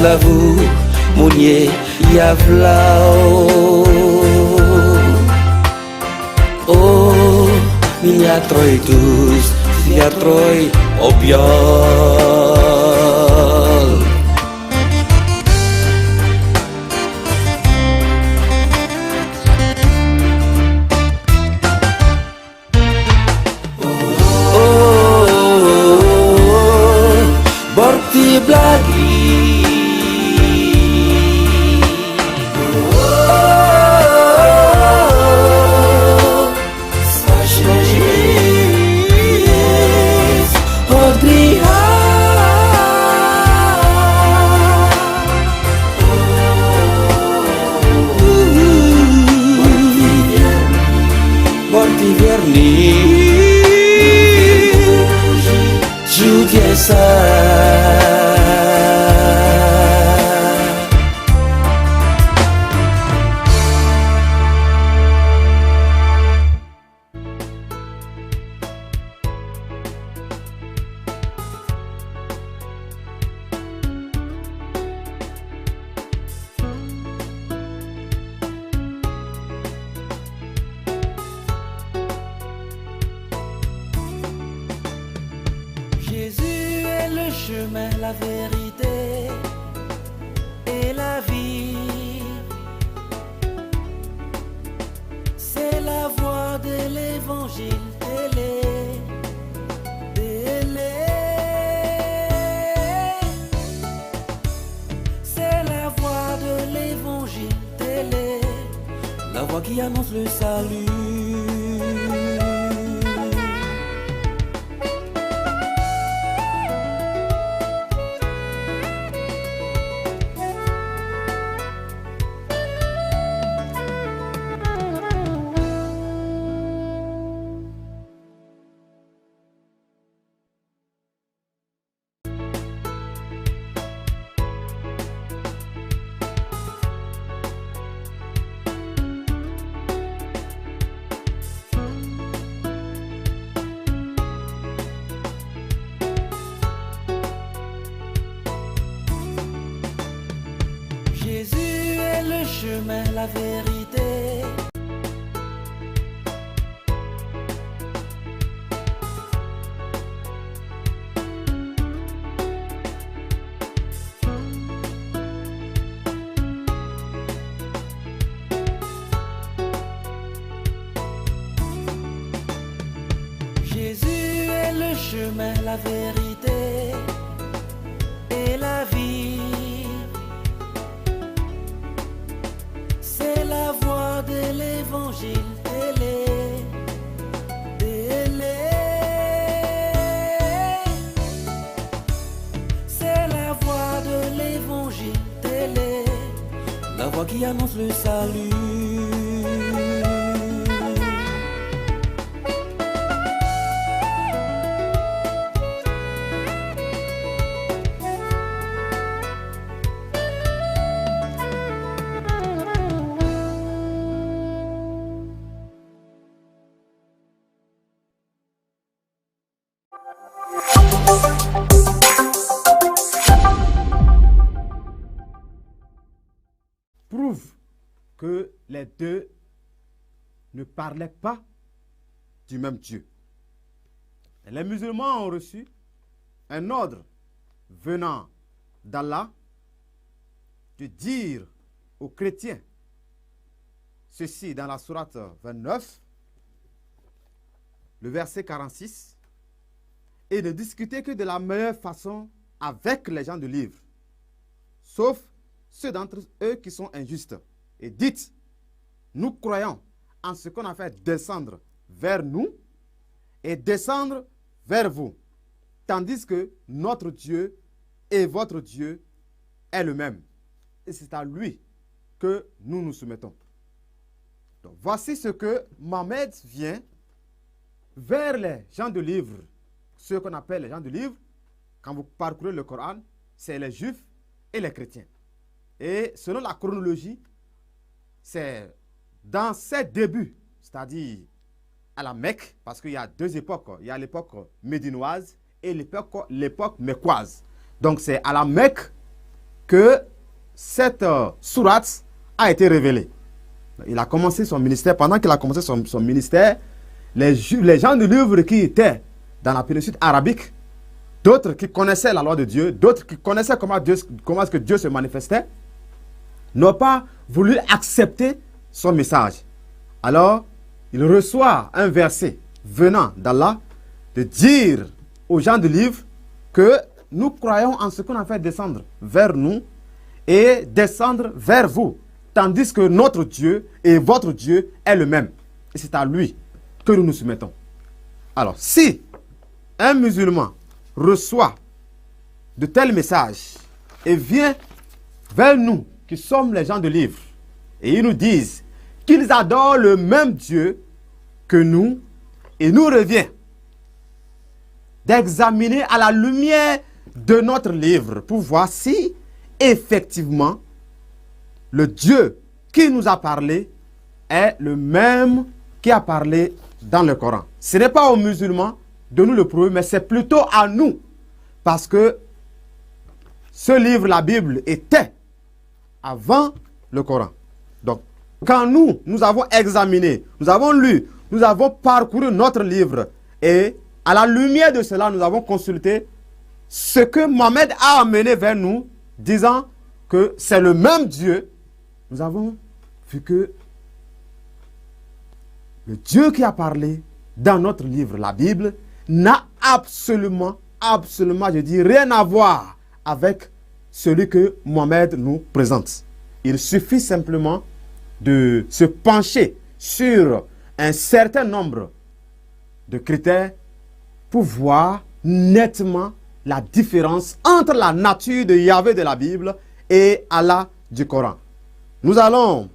Lavu, mounye, yavlao. Oh, minha troi tous, minha troi obiol. Borti blagi. Jésus est le chemin, la vérité et la vie. C'est la voix de l'évangile, c'est la voix de l'évangile, la voix qui annonce le salut. Jésus est le chemin, la vérité. Jésus est le chemin, la vérité et la vie. C'est la voix de l'évangile, c'est la voix de l'évangile, la voix qui annonce le salut. Prouve que les deux ne parlaient pas du même Dieu. Et les musulmans ont reçu un ordre venant d'Allah de dire aux chrétiens ceci dans la sourate 29, le verset 46, et de discuter que de la meilleure façon avec les gens du livre, sauf ceux d'entre eux qui sont injustes. Et dites, nous croyons en ce qu'on a fait descendre vers nous et descendre vers vous, tandis que notre Dieu et votre Dieu est le même. Et c'est à lui que nous nous soumettons. Donc, voici ce que Mohammed vient vers les gens de livre, ceux qu'on appelle les gens de livre. Quand vous parcourez le Coran, c'est les juifs et les chrétiens. Et selon la chronologie, c'est dans ses débuts, c'est-à-dire à la Mecque, parce qu'il y a deux époques. Il y a l'époque médinoise et l'époque mecquoise. Donc c'est à la Mecque que cette sourate a été révélée. Il a commencé son ministère. Pendant qu'il a commencé son ministère, les gens du livre qui étaient dans la péninsule arabique, d'autres qui connaissaient la loi de Dieu, d'autres qui connaissaient comment est-ce que Dieu se manifestait, n'ont pas voulu accepter son message. Alors, il reçoit un verset venant d'Allah de dire aux gens du livre que nous croyons en ce qu'on a fait descendre vers nous et descendre vers vous, tandis que notre Dieu et votre Dieu est le même. Et c'est à lui que nous nous soumettons. Alors, si un musulman reçoit de tels messages et vient vers nous, qui sommes les gens de livre, et ils nous disent qu'ils adorent le même Dieu que nous, et nous revient d'examiner à la lumière de notre livre pour voir si effectivement le Dieu qui nous a parlé est le même qui a parlé dans le Coran. Ce n'est pas aux musulmans de nous le prouver, mais c'est plutôt à nous. Parce que ce livre, la Bible, était avant le Coran. Donc, quand nous avons examiné, nous avons lu, nous avons parcouru notre livre, et à la lumière de cela, nous avons consulté ce que Mohammed a amené vers nous, disant que c'est le même Dieu. Nous avons vu que le Dieu qui a parlé dans notre livre, la Bible, n'a absolument, je dis, rien à voir avec celui que Mohammed nous présente. Il suffit simplement de se pencher sur un certain nombre de critères pour voir nettement la différence entre la nature de Yahvé de la Bible et Allah du Coran. Nous allons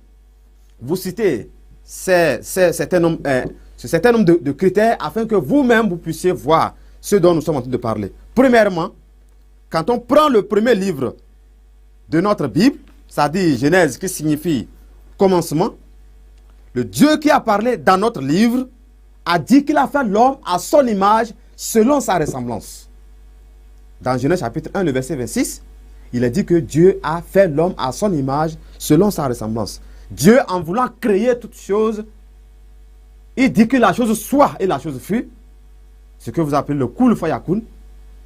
vous citer ce certain nombre de critères afin que vous-même vous puissiez voir ce dont nous sommes en train de parler. Premièrement, quand on prend le premier livre de notre Bible, ça dit Genèse qui signifie commencement, le Dieu qui a parlé dans notre livre a dit qu'il a fait l'homme à son image selon sa ressemblance. Dans Genèse chapitre 1, le verset 26, il est dit que Dieu a fait l'homme à son image selon sa ressemblance. Dieu, en voulant créer toutes choses, il dit que la chose soit et la chose fut, ce que vous appelez le kul fayakun.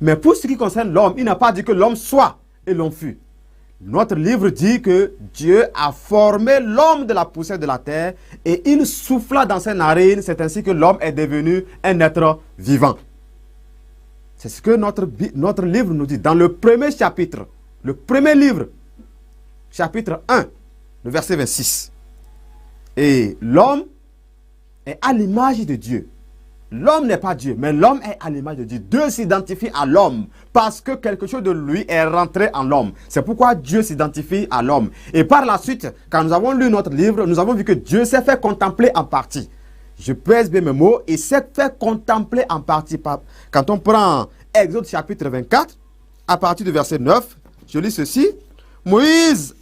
Mais pour ce qui concerne l'homme, il n'a pas dit que l'homme soit et l'homme fut. Notre livre dit que Dieu a formé l'homme de la poussière de la terre et il souffla dans ses narines. C'est ainsi que l'homme est devenu un être vivant. C'est ce que notre livre nous dit. Dans le premier chapitre, le premier livre, chapitre 1, le verset 26. Et l'homme est à l'image de Dieu. L'homme n'est pas Dieu, mais l'homme est à l'image de Dieu. Dieu s'identifie à l'homme parce que quelque chose de lui est rentré en l'homme. C'est pourquoi Dieu s'identifie à l'homme. Et par la suite, quand nous avons lu notre livre, nous avons vu que Dieu s'est fait contempler en partie. Je pèse bien mes mots, il s'est fait contempler en partie. Quand on prend Exode chapitre 24, à partir du verset 9, je lis ceci. Moïse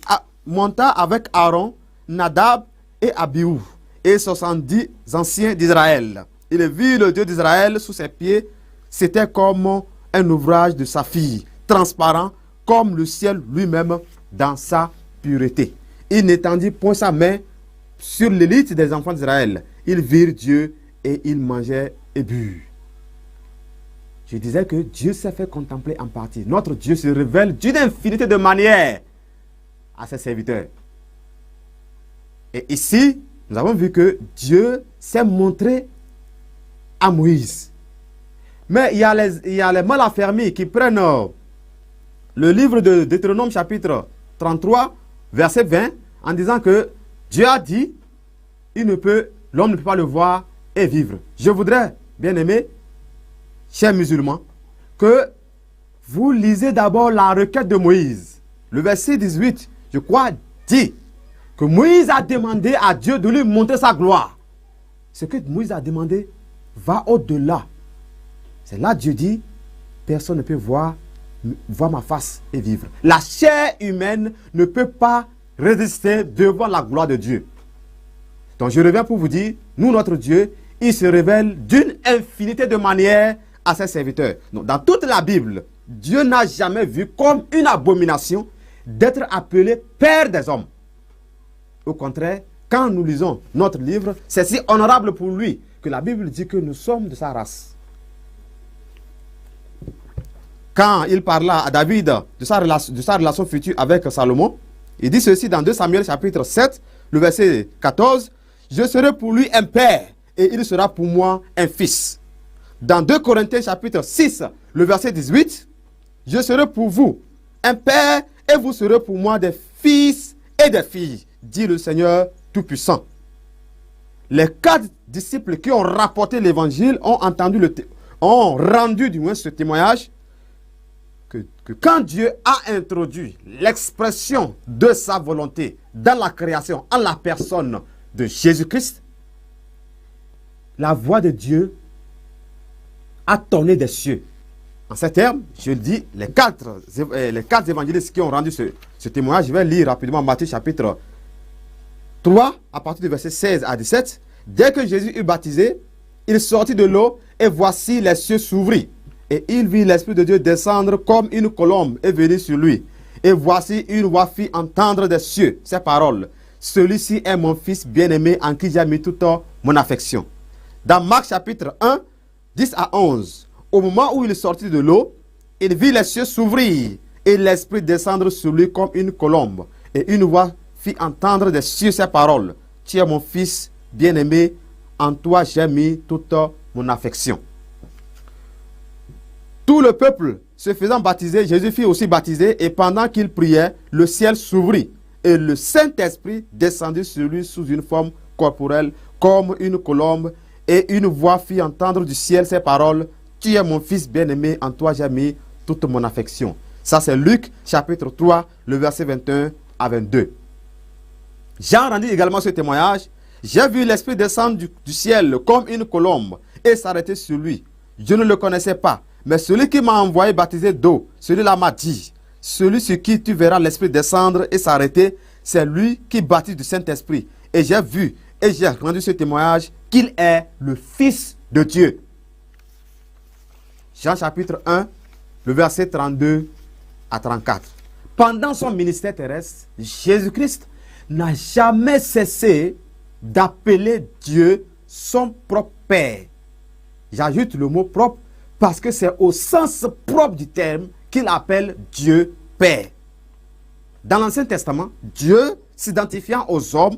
monta avec Aaron, Nadab et Abihu et 70 anciens d'Israël. Il vit le Dieu d'Israël sous ses pieds. C'était comme un ouvrage de saphir, transparent comme le ciel lui-même dans sa pureté. Il n'étendit point sa main sur l'élite des enfants d'Israël. Ils virent Dieu et ils mangeaient et burent. Je disais que Dieu s'est fait contempler en partie. Notre Dieu se révèle d'une infinité de manières à ses serviteurs. Et ici, nous avons vu que Dieu s'est montré à Moïse. Mais il y a les malaffermis qui prennent le livre de Deutéronome chapitre 33, verset 20, en disant que Dieu a dit, l'homme ne peut pas le voir et vivre. Je voudrais, bien aimé, chers musulmans, que vous lisez d'abord la requête de Moïse. Le verset 18, je crois, dit que Moïse a demandé à Dieu de lui montrer sa gloire. Ce que Moïse a demandé va au-delà. C'est là Dieu dit, personne ne peut voir ma face et vivre. La chair humaine ne peut pas résister devant la gloire de Dieu. Donc je reviens pour vous dire, nous, notre Dieu, il se révèle d'une infinité de manières à ses serviteurs. Donc, dans toute la Bible, Dieu n'a jamais vu comme une abomination d'être appelé Père des hommes. Au contraire, quand nous lisons notre livre, c'est si honorable pour lui que la Bible dit que nous sommes de sa race. Quand il parla à David de sa relation future avec Salomon, il dit ceci dans 2 Samuel chapitre 7, le verset 14, « Je serai pour lui un père et il sera pour moi un fils. » Dans 2 Corinthiens chapitre 6, le verset 18, « Je serai pour vous un père et vous serez pour moi des fils et des filles, dit le Seigneur Tout-Puissant. » Les 4 disciples qui ont rapporté l'évangile ont rendu du moins ce témoignage que quand Dieu a introduit l'expression de sa volonté dans la création, en la personne de Jésus-Christ, la voix de Dieu a tonné des cieux. En ces termes, je dis, les quatre évangélistes qui ont rendu ce témoignage, je vais lire rapidement Matthieu chapitre 3, à partir du verset 16 à 17. Dès que Jésus eut baptisé, il sortit de l'eau et voici les cieux s'ouvrir. Et il vit l'Esprit de Dieu descendre comme une colombe et venir sur lui. Et voici une voix fit entendre des cieux ces paroles. Celui-ci est mon fils bien-aimé en qui j'ai mis toute mon affection. Dans Marc chapitre 1, 10 à 11, au moment où il sortit de l'eau, il vit les cieux s'ouvrir et l'Esprit descendre sur lui comme une colombe. Et une voix fit entendre des cieux ces paroles. Tu es mon fils bien-aimé, en toi j'ai mis toute mon affection. Tout le peuple se faisant baptiser, Jésus fut aussi baptisé, et pendant qu'il priait, le ciel s'ouvrit, et le Saint-Esprit descendit sur lui sous une forme corporelle, comme une colombe, et une voix fit entendre du ciel ces paroles, « Tu es mon fils bien-aimé, en toi j'ai mis toute mon affection. » Ça c'est Luc chapitre 3, le verset 21 à 22. Jean rendit également ce témoignage. « J'ai vu l'Esprit descendre du ciel comme une colombe, et s'arrêter sur lui. Je ne le connaissais pas. Mais celui qui m'a envoyé baptiser d'eau, celui-là m'a dit, celui sur qui tu verras l'Esprit descendre et s'arrêter, c'est lui qui baptise du Saint-Esprit. Et j'ai vu et j'ai rendu ce témoignage qu'il est le Fils de Dieu. » Jean chapitre 1, le verset 32 à 34. Pendant son ministère terrestre, Jésus-Christ n'a jamais cessé d'appeler Dieu son propre Père. J'ajoute le mot propre parce que c'est au sens propre du terme qu'il appelle Dieu Père. Dans l'Ancien Testament, Dieu, s'identifiant aux hommes,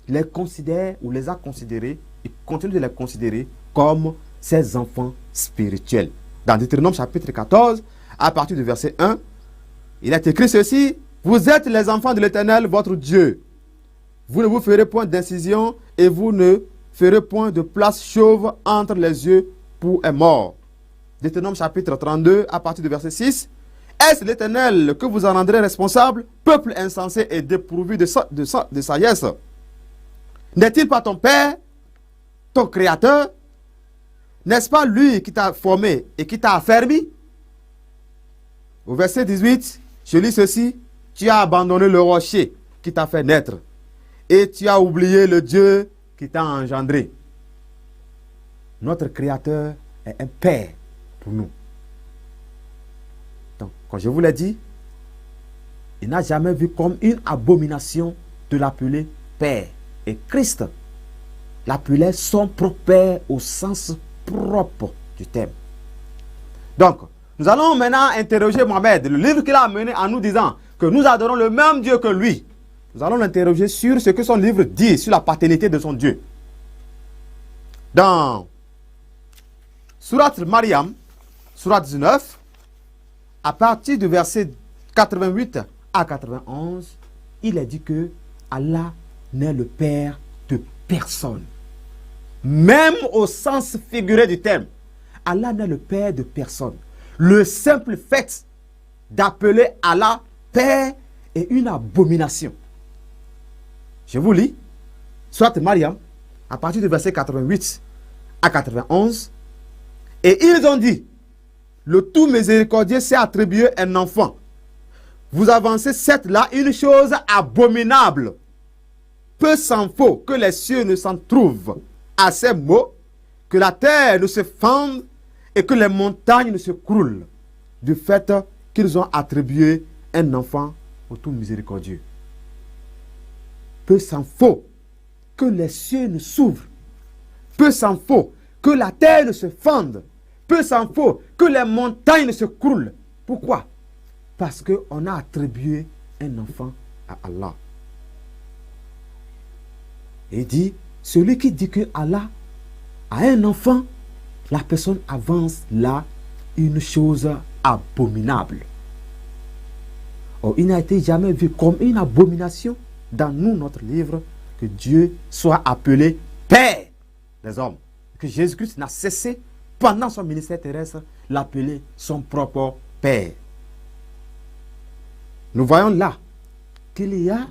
les considère ou les a considérés, et continue de les considérer comme ses enfants spirituels. Dans Deutéronome chapitre 14, à partir du verset 1, il est écrit ceci, « Vous êtes les enfants de l'Éternel, votre Dieu. Vous ne vous ferez point d'incision et vous ne ferez point de place chauve entre les yeux pour un mort. » Deutéronome chapitre 32, à partir du verset 6. « Est-ce l'Éternel que vous en rendrez responsable, peuple insensé et dépourvu de sagesse? N'est-il pas ton Père, ton Créateur? N'est-ce pas lui qui t'a formé et qui t'a affermi? » Au verset 18, je lis ceci. « Tu as abandonné le rocher qui t'a fait naître, et tu as oublié le Dieu qui t'a engendré. » Notre Créateur est un Père pour nous. Donc, comme je vous l'ai dit, il n'a jamais vu comme une abomination de l'appeler Père. Et Christ l'appelait son propre Père au sens propre du terme. Donc, nous allons maintenant interroger Mohamed, le livre qu'il a amené en nous disant que nous adorons le même Dieu que lui. Nous allons l'interroger sur ce que son livre dit sur la paternité de son Dieu. Dans Surat Mariam, Surat 19, à partir du verset 88 à 91, il est dit que Allah n'est le Père de personne. Même au sens figuré du terme, Allah n'est le Père de personne. Le simple fait d'appeler Allah Père est une abomination. Je vous lis, Surat Mariam, à partir du verset 88 à 91, et ils ont dit, le tout miséricordieux s'est attribué un enfant. Vous avancez certes là une chose abominable. Peu s'en faut que les cieux ne s'en trouvent à ces mots, que la terre ne se fende et que les montagnes ne se croulent, du fait qu'ils ont attribué un enfant au tout miséricordieux. Peu s'en faut que les cieux ne s'ouvrent. Peu s'en faut que la terre ne se fende. Peu s'en faut que les montagnes ne se croulent. Pourquoi? Parce qu'on a attribué un enfant à Allah. Et il dit, celui qui dit que Allah a un enfant, la personne avance là une chose abominable. Or, il n'a été jamais vu comme une abomination dans nous, notre livre, que Dieu soit appelé Père des hommes. Que Jésus-Christ n'a cessé, pendant son ministère terrestre, l'appeler son propre Père. Nous voyons là qu'il y a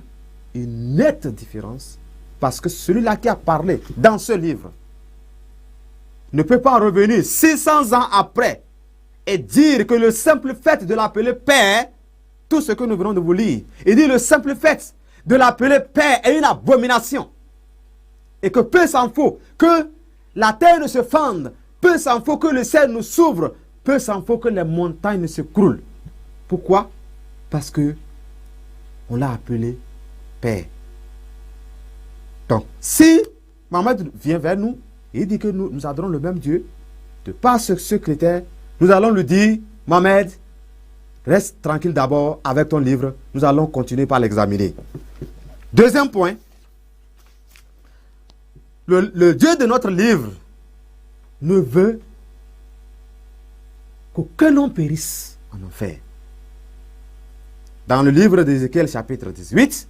une nette différence, parce que celui-là qui a parlé dans ce livre ne peut pas revenir 600 ans après et dire que le simple fait de l'appeler Père, tout ce que nous venons de vous lire, il dit le simple fait de l'appeler Père est une abomination. Et que peu s'en faut que la terre ne se fende, peu s'en faut que le ciel nous s'ouvre, peu s'en faut que les montagnes ne se croulent. Pourquoi? Parce que on l'a appelé Père. Donc, si Mohammed vient vers nous et il dit que nous adorons le même Dieu, de par ce critère, nous allons lui dire, Mohammed, reste tranquille d'abord avec ton livre, nous allons continuer par l'examiner. Deuxième point, le Dieu de notre livre ne veut qu'aucun homme périsse en enfer. Dans le livre d'Ézéchiel chapitre 18,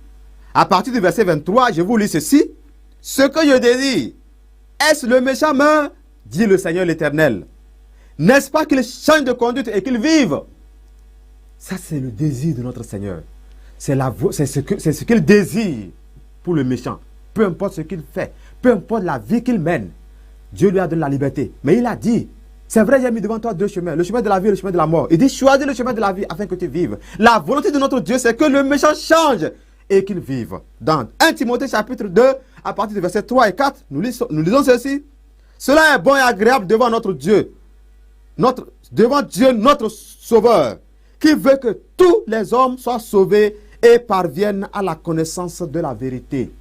à partir du verset 23, je vous lis ceci. Ce que je désire, est-ce le méchant meurt, dit le Seigneur l'Éternel. N'est-ce pas qu'il change de conduite et qu'il vive? Ça, c'est le désir de notre Seigneur. C'est ce qu'il désire pour le méchant. Peu importe ce qu'il fait, peu importe la vie qu'il mène, Dieu lui a donné la liberté. Mais il a dit, c'est vrai, j'ai mis devant toi deux chemins, le chemin de la vie et le chemin de la mort. Il dit, choisis le chemin de la vie afin que tu vives. La volonté de notre Dieu, c'est que le méchant change et qu'il vive. Dans 1 Timothée chapitre 2, à partir du verset 3 et 4, nous lisons ceci. Cela est bon et agréable devant notre Dieu, devant Dieu notre Sauveur, qui veut que tous les hommes soient sauvés et parviennent à la connaissance de la vérité.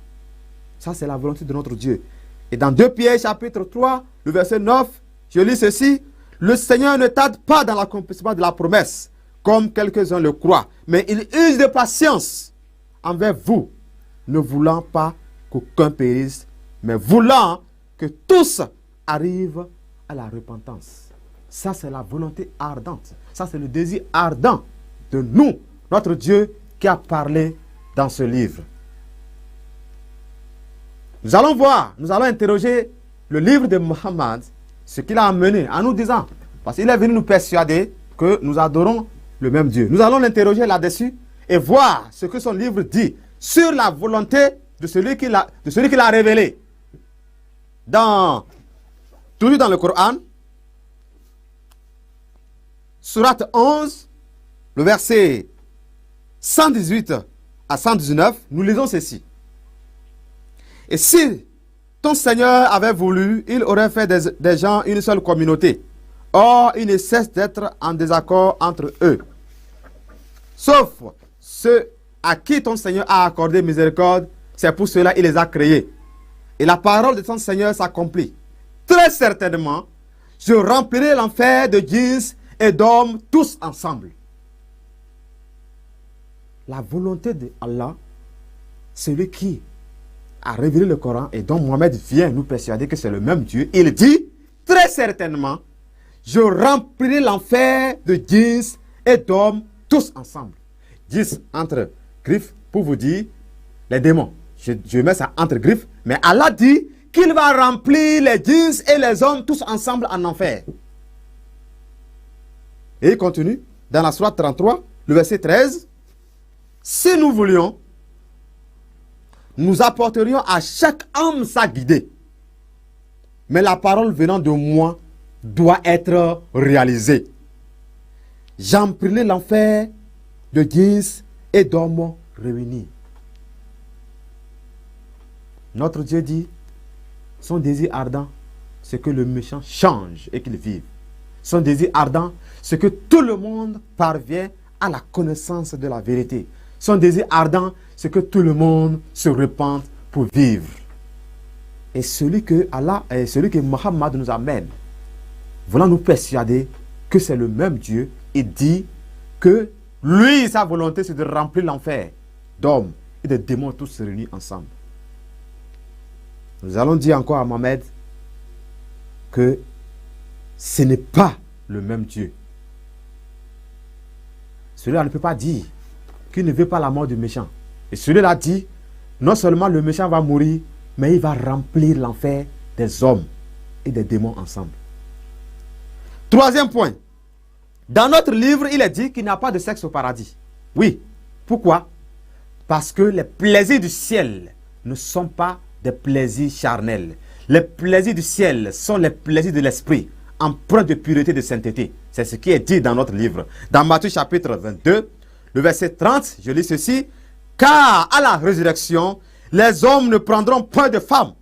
Ça, c'est la volonté de notre Dieu. Et dans 2 Pierre chapitre 3, le verset 9, je lis ceci. Le Seigneur ne tarde pas dans l'accomplissement de la promesse, comme quelques-uns le croient, mais il use de patience envers vous, ne voulant pas qu'aucun périsse, mais voulant que tous arrivent à la repentance. Ça, c'est la volonté ardente. Ça, c'est le désir ardent de nous, notre Dieu, qui a parlé dans ce livre. Nous allons voir, nous allons interroger le livre de Mohammed, ce qu'il a amené en nous disant, parce qu'il est venu nous persuader que nous adorons le même Dieu. Nous allons l'interroger là-dessus et voir ce que son livre dit sur la volonté de celui qui l'a révélé. Toujours dans le Coran, Sourate 11, le verset 118 à 119, nous lisons ceci. Et si ton Seigneur avait voulu, il aurait fait des gens une seule communauté. Or, il ne cesse d'être en désaccord entre eux. Sauf ceux à qui ton Seigneur a accordé miséricorde, c'est pour cela qu'il les a créés. Et la parole de ton Seigneur s'accomplit. Très certainement, je remplirai l'enfer de djinns et d'hommes tous ensemble. La volonté de Allah, celui qui a révélé le Coran et dont Mohammed vient nous persuader que c'est le même Dieu, il dit très certainement, je remplirai l'enfer de djinns et d'hommes tous ensemble. Djinns entre griffes pour vous dire les démons. Je mets ça entre griffes, mais Allah dit qu'il va remplir les djinns et les hommes tous ensemble en enfer. Et il continue dans la sourate 33, le verset 13. Si nous voulions, nous apporterions à chaque homme sa guidée. Mais la parole venant de moi doit être réalisée. J'emplirai l'enfer de djinns et d'hommes réunis. Notre Dieu dit, son désir ardent, c'est que le méchant change et qu'il vive. Son désir ardent, c'est que tout le monde parvient à la connaissance de la vérité. son désir ardent, c'est que tout le monde se repente pour vivre. Et celui que Allah, et celui que Mohammed nous amène, voulant nous persuader que c'est le même Dieu, il dit que lui, sa volonté, c'est de remplir l'enfer d'hommes et de démons tous réunis ensemble. Nous allons dire encore à Mohammed que ce n'est pas le même Dieu. Celui-là ne peut pas dire qu'il ne veut pas la mort du méchant. Et celui-là dit, non seulement le méchant va mourir, mais il va remplir l'enfer des hommes et des démons ensemble. Troisième point. Dans notre livre, il est dit qu'il n'y a pas de sexe au paradis. Oui. Pourquoi? Parce que les plaisirs du ciel ne sont pas des plaisirs charnels. Les plaisirs du ciel sont les plaisirs de l'esprit, empreints de pureté et de sainteté. C'est ce qui est dit dans notre livre. Dans Matthieu chapitre 22, le verset 30, je lis ceci. Car à la résurrection, les hommes ne prendront point de femmes,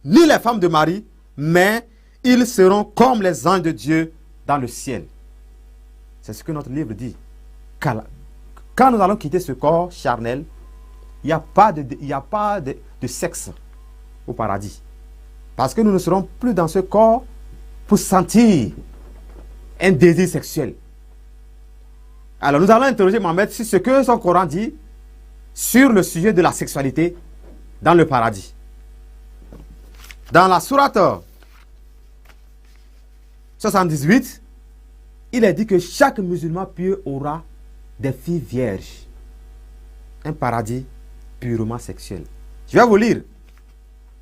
ni les femmes de Marie, mais ils seront comme les anges de Dieu dans le ciel. C'est ce que notre livre dit. Quand nous allons quitter ce corps charnel, il n'y a pas de sexe au paradis. Parce que nous ne serons plus dans ce corps pour sentir un désir sexuel. Alors nous allons interroger Mohammed sur ce que son Coran dit sur le sujet de la sexualité dans le paradis. Dans la sourate 78, il est dit que chaque musulman pieux aura des filles vierges. Un paradis purement sexuel. Je vais vous lire.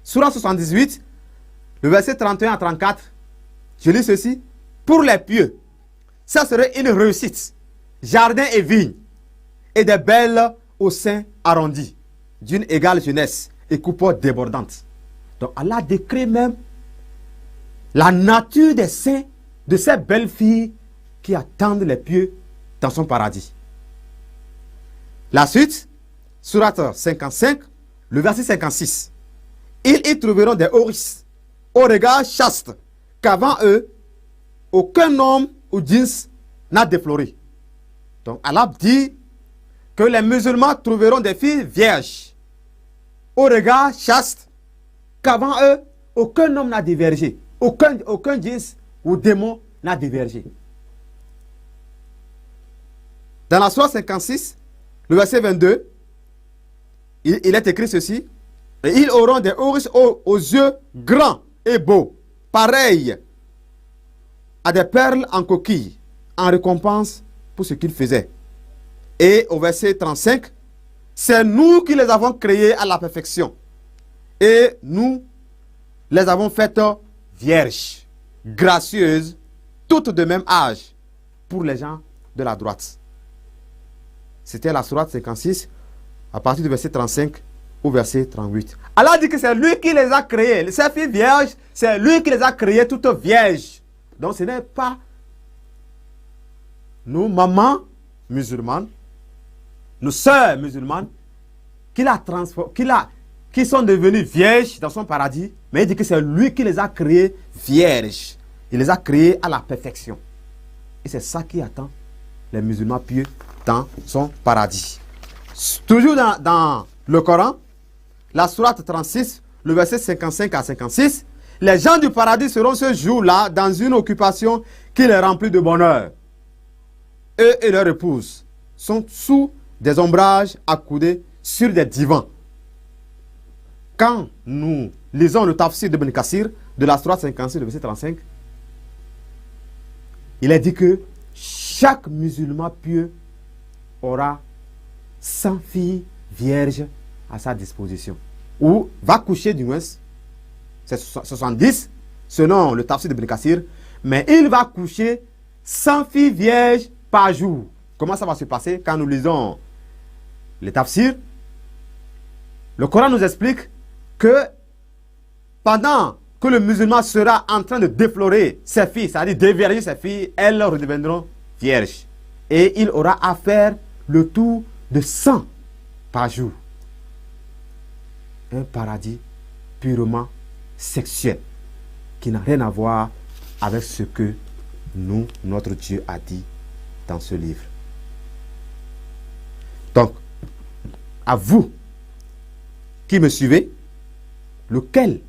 Sourate 78, le verset 31 à 34. Je lis ceci. Pour les pieux, ça serait une réussite. Jardin et vignes, et des belles au sein arrondis, d'une égale jeunesse et coupotte débordante. Donc Allah décrit même la nature des saints, de ces belles filles qui attendent les pieux dans son paradis. La suite, sourate 55, le verset 56. Ils y trouveront des oris, au regard chaste, qu'avant eux, aucun homme ou djinns n'a défloré. Donc Allah dit que les musulmans trouveront des filles vierges, au regard chaste, qu'avant eux, aucun homme n'a divergé. Aucun djinn ou démon n'a divergé. Dans la sourate 56, le verset 22, il est écrit ceci. Et ils auront des oris aux yeux grands et beaux, pareils à des perles en coquille, en récompense pour ce qu'ils faisaient. Et au verset 35, c'est nous qui les avons créés à la perfection. Et nous les avons faites vierges, gracieuses, toutes de même âge, pour les gens de la droite. C'était la sourate 56, à partir du verset 35 au verset 38. Allah dit que c'est lui qui les a créées. Ces filles vierges, c'est lui qui les a créées toutes vierges. Donc ce n'est pas nos mamans musulmanes, nos sœurs musulmanes, qui sont devenues vierges dans son paradis, mais il dit que c'est lui qui les a créées vierges. Il les a créées à la perfection. Et c'est ça qui attend les musulmans pieux dans son paradis. Toujours dans le Coran, la sourate 36, le verset 55 à 56, les gens du paradis seront ce jour-là dans une occupation qui les remplit de bonheur. Eux et leurs épouses sont sous des ombrages accoudés sur des divans. Quand nous lisons le tafsir de Ibn Kathir de la sourate 56, le verset 35, il est dit que chaque musulman pieux aura 100 filles vierges à sa disposition. Ou va coucher du moins, c'est 70, selon le tafsir de Ibn Kathir, mais il va coucher 100 filles vierges par jour. Comment ça va se passer quand nous lisons les tafsirs? Le Coran nous explique que pendant que le musulman sera en train de déflorer ses filles, c'est-à-dire dévierger ses filles, elles redeviendront vierges. Et il aura à faire le tour de 100 par jour. Un paradis purement sexuel qui n'a rien à voir avec ce que notre Dieu a dit dans ce livre. Donc, à vous qui me suivez, lequel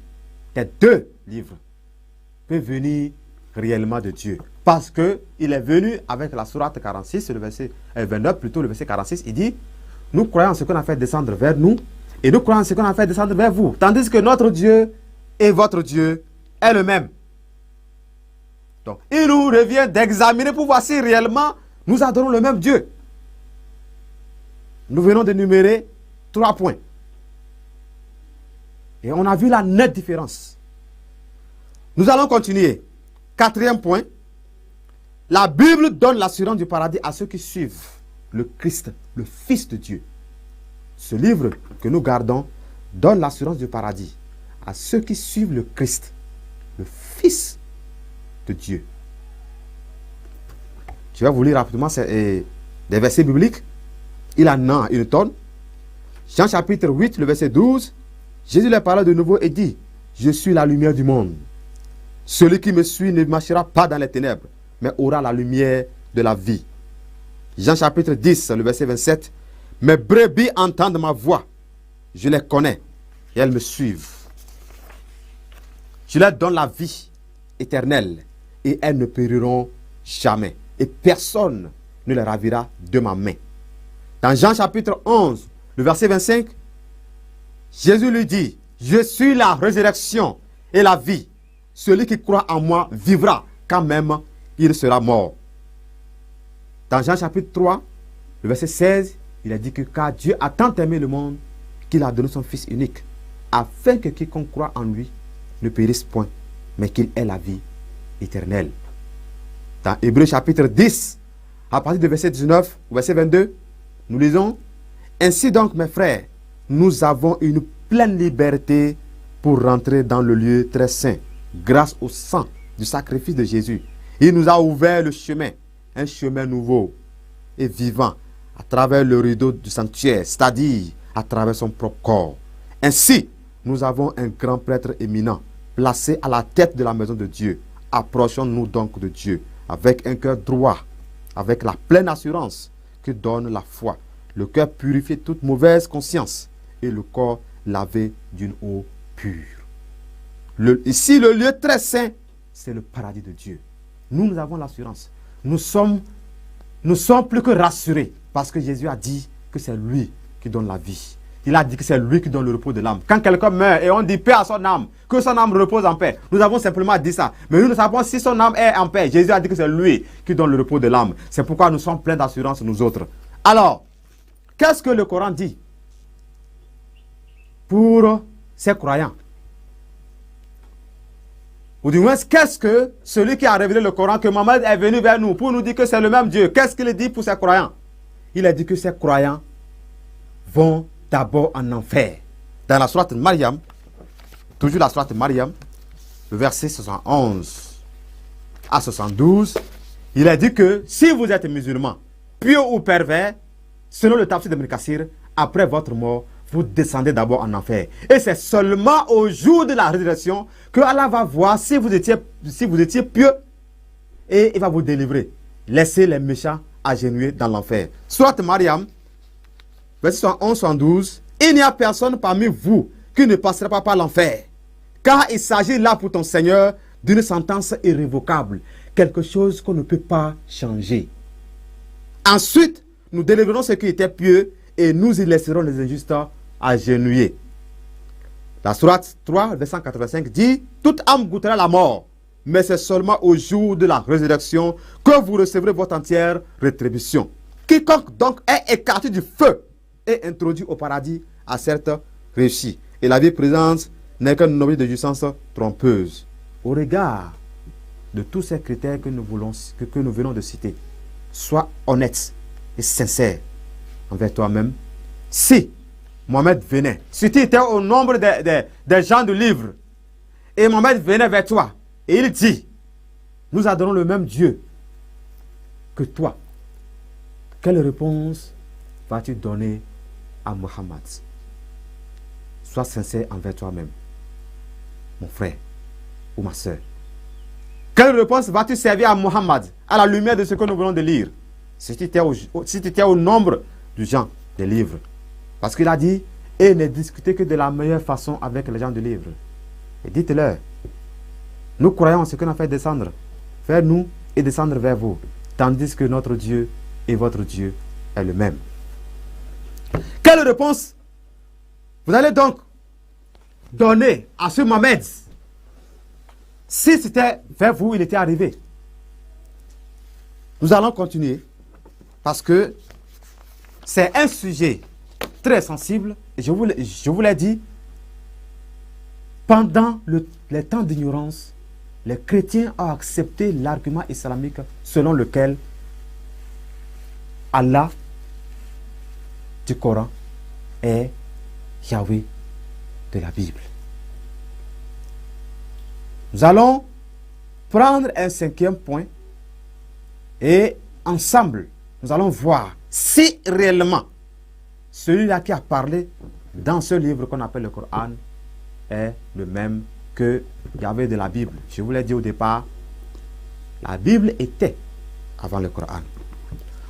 des deux livres peut venir réellement de Dieu? Parce qu'il est venu avec la sourate 46, le verset 29, plutôt le verset 46, il dit, nous croyons en ce qu'on a fait descendre vers nous, et nous croyons en ce qu'on a fait descendre vers vous. Tandis que notre Dieu et votre Dieu est le même. Donc, il nous revient d'examiner pour voir si réellement nous adorons le même Dieu. Nous venons d'énumérer 3 points. Et on a vu la nette différence. Nous allons continuer. 4e point. La Bible donne l'assurance du paradis à ceux qui suivent le Christ, le Fils de Dieu. Ce livre que nous gardons donne l'assurance du paradis à ceux qui suivent le Christ, le Fils de Dieu. Je vais vous lire rapidement des versets bibliques. Il en a une tonne. Jean chapitre 8, le verset 12. Jésus leur parla de nouveau et dit, je suis la lumière du monde. Celui qui me suit ne marchera pas dans les ténèbres, mais aura la lumière de la vie. Jean chapitre 10, le verset 27. Mes brebis entendent ma voix. Je les connais et elles me suivent. Je leur donne la vie éternelle et elles ne périront jamais. Et personne ne les ravira de ma main. Dans Jean chapitre 11, le verset 25, Jésus lui dit, je suis la résurrection et la vie. Celui qui croit en moi vivra quand même il sera mort. Dans Jean chapitre 3, le verset 16, il a dit que car Dieu a tant aimé le monde qu'il a donné son Fils unique, afin que quiconque croit en lui ne périsse point, mais qu'il ait la vie éternelle. Dans Hébreux chapitre 10, à partir du verset 19 au verset 22, nous lisons, ainsi donc mes frères, nous avons une pleine liberté pour rentrer dans le lieu très saint, grâce au sang du sacrifice de Jésus. Il nous a ouvert le chemin, un chemin nouveau et vivant, à travers le rideau du sanctuaire, c'est-à-dire à travers son propre corps. Ainsi, nous avons un grand prêtre éminent, placé à la tête de la maison de Dieu. Approchons-nous donc de Dieu, avec un cœur droit, avec la pleine assurance que donne la foi, le cœur purifié de toute mauvaise conscience, et le corps lavé d'une eau pure. Ici, le lieu très saint, c'est le paradis de Dieu. Nous avons l'assurance. Nous sommes plus que rassurés, parce que Jésus a dit que c'est lui qui donne la vie. Il a dit que c'est lui qui donne le repos de l'âme. Quand quelqu'un meurt et on dit paix à son âme, que son âme repose en paix, nous avons simplement dit ça. Mais nous ne savons pas si son âme est en paix. Jésus a dit que c'est lui qui donne le repos de l'âme. C'est pourquoi nous sommes pleins d'assurance, nous autres. Alors, qu'est-ce que le Coran dit pour ces croyants? Ou du moins, qu'est-ce que celui qui a révélé le Coran, que Mohammed est venu vers nous pour nous dire que c'est le même Dieu, qu'est-ce qu'il dit pour ces croyants? Il a dit que ces croyants vont d'abord en enfer. Dans la sourate Maryam, toujours la sourate Maryam, le verset 71 à 72, il a dit que si vous êtes musulman, pieux ou pervers, selon le tafsir de Ibn Kathir, après votre mort, vous descendez d'abord en enfer. Et c'est seulement au jour de la résurrection que Allah va voir si vous étiez pieux et il va vous délivrer. Laissez les méchants agenouillés dans l'enfer. Sourate Maryam, verset 71-72, il n'y a personne parmi vous qui ne passera pas par l'enfer, car il s'agit là pour ton Seigneur d'une sentence irrévocable, quelque chose qu'on ne peut pas changer. Ensuite, nous délivrerons ceux qui étaient pieux et nous y laisserons les injustes agenouillés. La sourate 3, verset 85 dit, toute âme goûtera la mort, mais c'est seulement au jour de la résurrection que vous recevrez votre entière rétribution. Quiconque donc est écarté du feu et introduit au paradis a certes réussi. Et la vie présente n'est qu'un objet de jouissance trompeuse. Au regard de tous ces critères que nous venons de citer, sois honnête et sincère envers toi-même. Si Mohammed venait, si tu étais au nombre des gens du livre, et Mohammed venait vers toi, et il dit, nous adorons le même Dieu que toi, quelle réponse vas-tu donner à Mohammed? Sois sincère envers toi-même, mon frère ou ma soeur. Quelle réponse vas-tu servir à Mohammed à la lumière de ce que nous venons de lire? Si tu étais au nombre du gens des livres. Parce qu'il a dit, et ne discutez que de la meilleure façon avec les gens du livre. Et dites-leur, nous croyons en ce qu'on a fait descendre vers nous et descendre vers vous, tandis que notre Dieu et votre Dieu est le même. Quelle réponse vous allez donc donner à ce Mohamed si c'était vers vous il était arrivé? Nous allons continuer parce que c'est un sujet très sensible. Et je vous l'ai dit, pendant les temps d'ignorance, les chrétiens ont accepté l'argument islamique selon lequel Allah du Coran est Yahweh de la Bible. Nous allons prendre un 5e point et ensemble, nous allons voir si réellement celui-là qui a parlé dans ce livre qu'on appelle le Coran est le même que Yahweh de la Bible. Je vous l'ai dit au départ, la Bible était avant le Coran.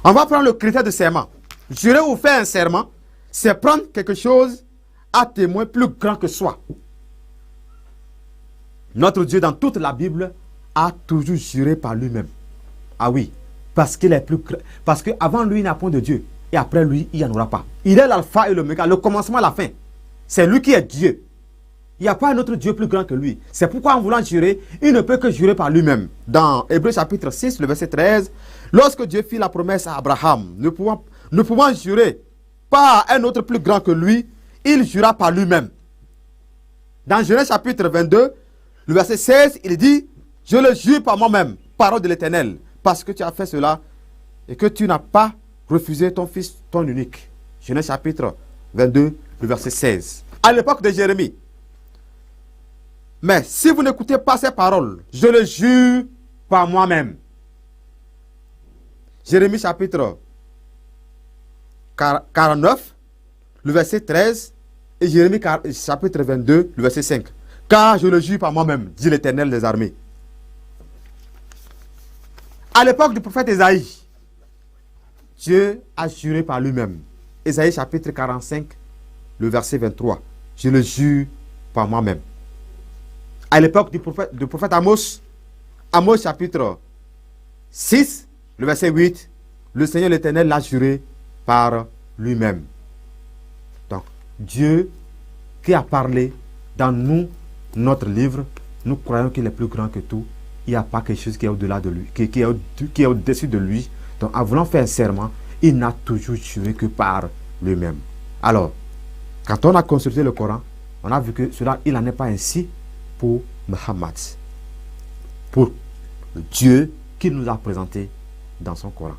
On va prendre le critère de serment. Jurer ou faire un serment, c'est prendre quelque chose à témoin plus grand que soi. Notre Dieu, dans toute la Bible, a toujours juré par lui-même. Ah oui, parce qu'il est plus grand. Parce qu'avant lui, il n'y a point de Dieu. Et après lui, il n'y en aura pas. Il est l'alpha et l'oméga, le commencement et la fin. C'est lui qui est Dieu. Il n'y a pas un autre Dieu plus grand que lui. C'est pourquoi en voulant jurer, il ne peut que jurer par lui-même. Dans Hébreux chapitre 6, le verset 13, lorsque Dieu fit la promesse à Abraham, ne pouvant jurer par un autre plus grand que lui, il jura par lui-même. Dans Genèse chapitre 22, le verset 16, il dit, je le jure par moi-même, parole de l'Éternel, parce que tu as fait cela et que tu n'as pas refusé ton fils, ton unique. Genèse chapitre 22, le verset 16. À l'époque de Jérémie. Mais si vous n'écoutez pas ces paroles, je le jure par moi-même. Jérémie chapitre 49, le verset 13, et Jérémie chapitre 22, le verset 5. Car je le jure par moi-même, dit l'Éternel des armées. À l'époque du prophète Ésaïe, Dieu a juré par lui-même. Ésaïe chapitre 45, le verset 23. Je le jure par moi-même. À l'époque du prophète Amos, Amos chapitre 6, le verset 8, le Seigneur l'Éternel l'a juré par lui-même. Donc, Dieu qui a parlé dans nous, notre livre, nous croyons qu'il est plus grand que tout. Il n'y a pas quelque chose qui est au-delà de lui, qui est au-dessus de lui. Donc, en voulant faire un serment, il n'a toujours juré que par lui-même. Alors, quand on a consulté le Coran, on a vu que cela, il n'en est pas ainsi pour Muhammad, pour le Dieu qu'il nous a présenté dans son Coran.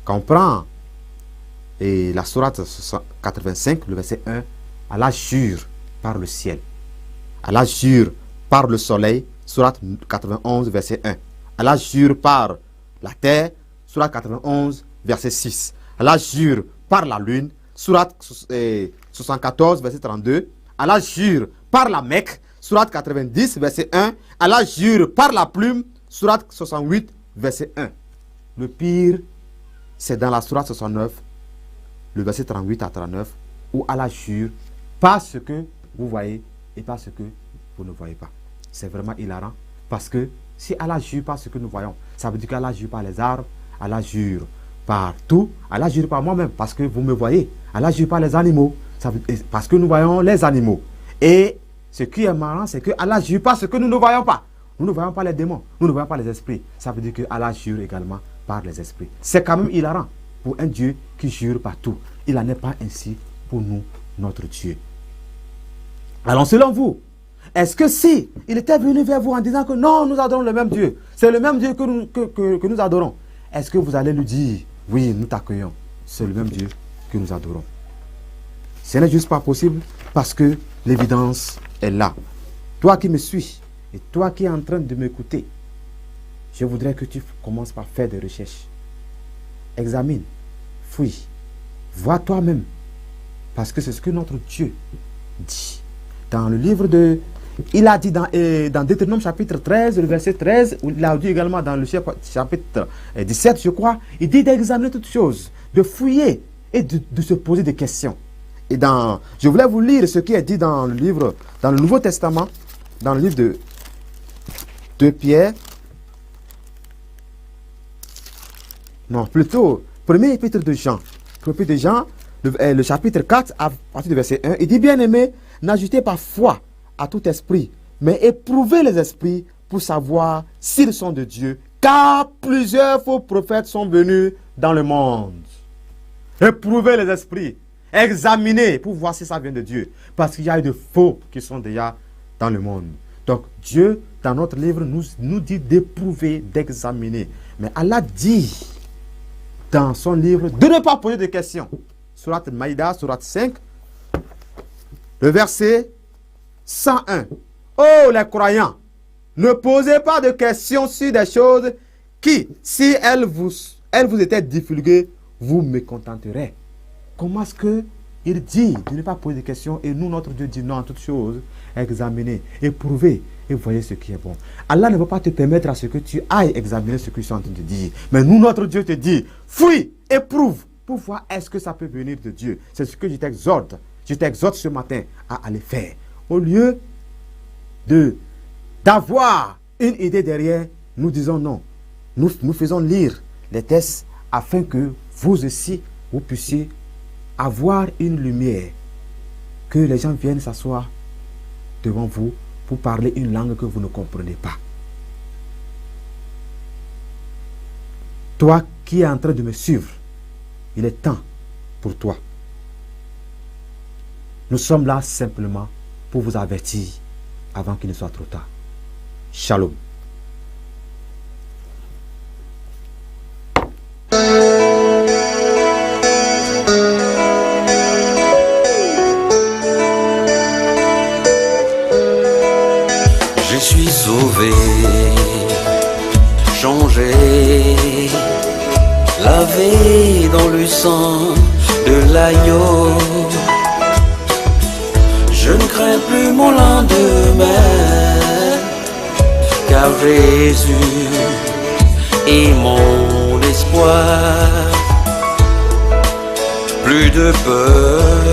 Quand on prend la sourate 85, le verset 1, Allah jure par le ciel. Allah jure par le soleil, sourate 91, verset 1. Allah jure par la terre, sourate 91, verset 6. Allah jure par la lune, sourate 74, verset 32. Allah jure par la Mecque, sourate 90, verset 1. Allah jure par la plume, sourate 68, verset 1. Le pire, c'est dans la sourate 69, le verset 38 à 39, où Allah jure par ce que vous voyez et par ce que vous ne voyez pas. C'est vraiment hilarant, parce que si Allah jure par ce que nous voyons, ça veut dire qu'Allah jure par les arbres, Allah jure par tout, Allah jure par moi-même, parce que vous me voyez. Allah jure par les animaux, parce que nous voyons les animaux. Et ce qui est marrant, c'est que Allah jure pas ce que nous ne voyons pas. Nous ne voyons pas les démons, nous ne voyons pas les esprits. Ça veut dire que Allah jure également par les esprits. C'est quand même hilarant pour un Dieu qui jure par tout. Il n'en est pas ainsi pour nous, notre Dieu. Alors selon vous, est-ce que si il était venu vers vous en disant que non, nous adorons le même Dieu, c'est le même Dieu que nous adorons, est-ce que vous allez lui dire, oui, nous t'accueillons, c'est le même Dieu que nous adorons? Ce n'est juste pas possible parce que l'évidence est là. Toi qui me suis et toi qui es en train de m'écouter, je voudrais que tu commences par faire des recherches. Examine, fouille, vois toi-même, parce que c'est ce que notre Dieu dit. Dans le livre de... Il a dit dans Deutéronome chapitre 13, le verset 13, il a dit également dans le chapitre 17, je crois, il dit d'examiner toutes choses, de fouiller et de se poser des questions. Et je voulais vous lire ce qui est dit dans le livre, dans le Nouveau Testament, dans le livre de Pierre. Non, plutôt, premier épître de Jean. Premier épître de Jean, le chapitre 4, à partir du verset 1. Il dit, bien-aimés, n'ajoutez pas foi à tout esprit, mais éprouvez les esprits pour savoir s'ils sont de Dieu, car plusieurs faux prophètes sont venus dans le monde. Éprouvez les esprits, examinez pour voir si ça vient de Dieu, parce qu'il y a eu de faux qui sont déjà dans le monde. Donc Dieu, dans notre livre, nous dit d'éprouver, d'examiner. Mais Allah dit dans son livre de ne pas poser de questions. Surat Maïda, Surat 5, le verset 101. Oh les croyants, ne posez pas de questions sur des choses qui, si elles vous étaient divulguées, vous mécontenterez. Comment est-ce qu'il dit de ne pas poser de questions et nous, notre Dieu dit non à toutes choses, examinez, éprouvez et voyez ce qui est bon. Allah ne va pas te permettre à ce que tu ailles examiner ce que je suis en train de dire. Mais nous, notre Dieu te dit, fouille, éprouve, pour voir est-ce que ça peut venir de Dieu. C'est ce que je t'exhorte ce matin à aller faire. Au lieu d'avoir une idée derrière, nous disons non. Nous faisons lire les textes afin que vous aussi, vous puissiez avoir une lumière. Que les gens viennent s'asseoir devant vous pour parler une langue que vous ne comprenez pas. Toi qui es en train de me suivre, il est temps pour toi. Nous sommes là simplement pour vous avertir avant qu'il ne soit trop tard. Shalom. Je suis sauvé, changé, lavé dans le sang de l'agneau. Je ne crains plus mon lendemain, car Jésus est mon espoir. Plus de peur,